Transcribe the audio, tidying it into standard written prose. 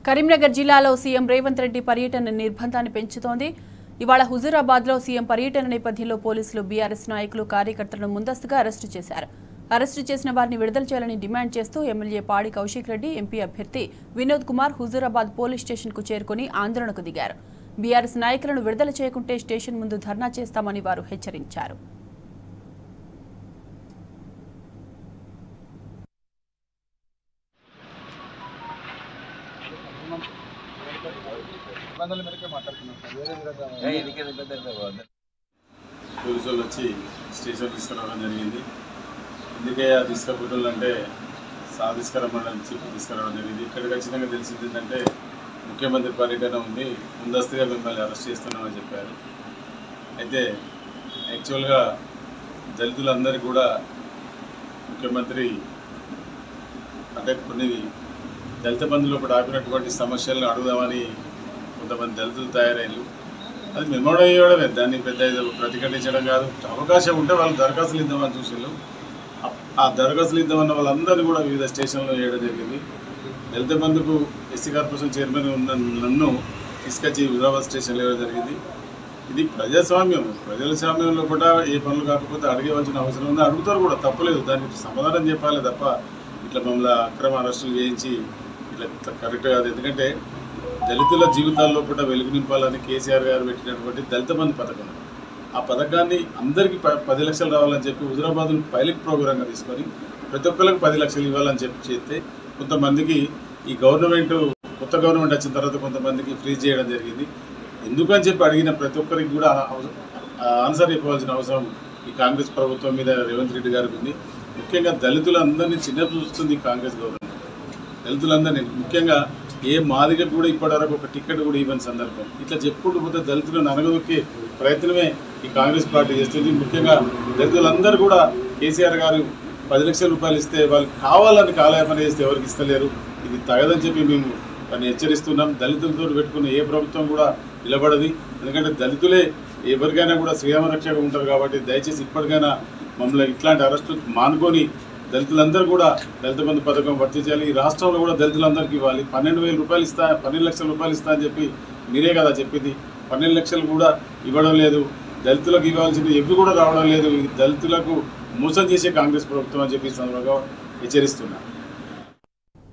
కరీంనగర్ జిల్లాలో సీఎం రేవంత్ రెడ్డి పర్యటన నిర్బంధాన్ని పెంచుతోంది. ఇవాళ హుజూరాబాద్లో సీఎం పర్యటన నేపథ్యంలో పోలీసులు బీఆర్ఎస్ నాయకులు కార్యకర్తలను ముందస్తుగా అరెస్టు చేశారు. అరెస్టు చేసిన వారిని విడుదల చేయాలని డిమాండ్ చేస్తూ ఎమ్మెల్యే పాడి కౌశిక్ రెడ్డి, ఎంపీ అభ్యర్థి వినోద్ కుమార్ హుజూరాబాద్ పోలీస్ స్టేషన్కు చేరుకుని ఆందోళనకు దిగారు. బీఆర్ఎస్ నాయకులను విడుదల చేయకుంటే స్టేషన్ ముందు ధర్నా చేస్తామని వారు హెచ్చరించారు. పోలీసులు వచ్చి స్టేషన్ తీసుకురావడం జరిగింది. ఎందుకే తీసుకుపోతుందంటే తీసుకురమ్మని చెప్పి తీసుకురావడం జరిగింది. ఇక్కడ ఖచ్చితంగా తెలిసింది ఏంటంటే ముఖ్యమంత్రి పర్యటన ఉంది, ముందస్తుగా మిమ్మల్ని అరెస్ట్ చేస్తున్నామని చెప్పారు. అయితే యాక్చువల్గా దళితులందరికీ కూడా ముఖ్యమంత్రి అంటే కొన్ని దళిత బంధువులు ఇప్పుడు ఆపినటువంటి సమస్యలను అడుగుదామని కొంతమంది దళితులు తయారయ్యారు. అది మెమోడ్ అయ్యడమే, దాన్ని పెద్ద ప్రతిఘటించడం కాదు. అవకాశం ఉంటే వాళ్ళు దరఖాస్తులు ఇద్దామని చూసారు. ఆ దరఖాస్తులు ఇద్దామన్న వాళ్ళందరినీ కూడా వివిధ స్టేషన్లో చేయడం జరిగింది. దళిత బంధుకు ఎస్సీ కార్పొరేషన్ చైర్మన్ ఉన్న నన్ను తీసుకొచ్చి హుజూరాబాద్ స్టేషన్లో వేయడం జరిగింది. ఇది ప్రజాస్వామ్యం. ప్రజాస్వామ్యంలో కూడా ఏ పనులు కాకపోతే అడిగవలసిన అవసరం ఉంది, అడుగుతారు కూడా, తప్పలేదు. దానికి సమాధానం చెప్పాలి తప్ప ఇట్లా మమ్మల్ని అక్రమ అరెస్టులు చేయించి ఇట్లా కరెక్ట్ కాదు. ఎందుకంటే దళితుల జీవితాల్లో కూడా వెలుగు నింపాలని కేసీఆర్ గారు పెట్టినటువంటి దళిత బంధు పథకం, ఆ పథకాన్ని అందరికీ 10 లక్షలు రావాలని చెప్పి హుజూరాబాద్ను పైలట్ ప్రోగ్రాంగా తీసుకొని ప్రతి ఒక్కరికి 10 లక్షలు ఇవ్వాలని చెప్పి చేస్తే కొంతమందికి ఈ కొత్త గవర్నమెంట్ వచ్చిన తర్వాత కొంతమందికి ఫ్రీజ్ చేయడం జరిగింది. ఎందుకని చెప్పి అడిగిన ప్రతి ఒక్కరికి కూడా ఆన్సర్ ఇవ్వాల్సిన అవసరం ఈ కాంగ్రెస్ ప్రభుత్వం మీద రేవంత్ రెడ్డి గారికి ఉంది. ముఖ్యంగా దళితులందరినీ చిన్న చూస్తుంది కాంగ్రెస్ గవర్నమెంట్. దళితులందరినీ ముఖ్యంగా ఏ మాదిగా కూడా ఇప్పటివరకు ఒక టికెట్ కూడా ఇవ్వని సందర్భం. ఇట్లా చెప్పుకుంటూ పోతే దళితులను అనగదొక్కే ప్రయత్నమే ఈ కాంగ్రెస్ పార్టీ చేస్తుంది. ముఖ్యంగా దళితులందరూ కూడా కేసీఆర్ గారు 10 లక్షల రూపాయలు ఇస్తే వాళ్ళు కావాలని కాలయాపన చేస్తే ఎవరికి ఇస్తలేరు. ఇది తగదని చెప్పి మేము దాన్ని హెచ్చరిస్తున్నాం. దళితులతో పెట్టుకున్న ఏ ప్రభుత్వం కూడా నిలబడది. ఎందుకంటే దళితులే ఎవరికైనా కూడా శ్రీరామ రక్షగా ఉంటారు. కాబట్టి దయచేసి ఇప్పటికైనా మమ్మల్ని ఇట్లాంటి అరెస్టు మానుకొని దళితులందరూ కూడా దళిత బంధు పథకం వర్తించాలి. ఈ రాష్ట్రంలో కూడా దళితులందరికీ ఇవ్వాలి. 12,000 రూపాయలు ఇస్తా, 12 లక్షల రూపాయలు ఇస్తా అని చెప్పి మీరే కదా చెప్పింది. 12 లక్షలు కూడా ఇవ్వడం లేదు. దళితులకు ఇవ్వాల్సింది ఎవి కూడా రావడం లేదు. ఇది దళితులకు మోసం చేసే కాంగ్రెస్ ప్రభుత్వం అని చెప్పి సందర్భంగా హెచ్చరిస్తున్నా.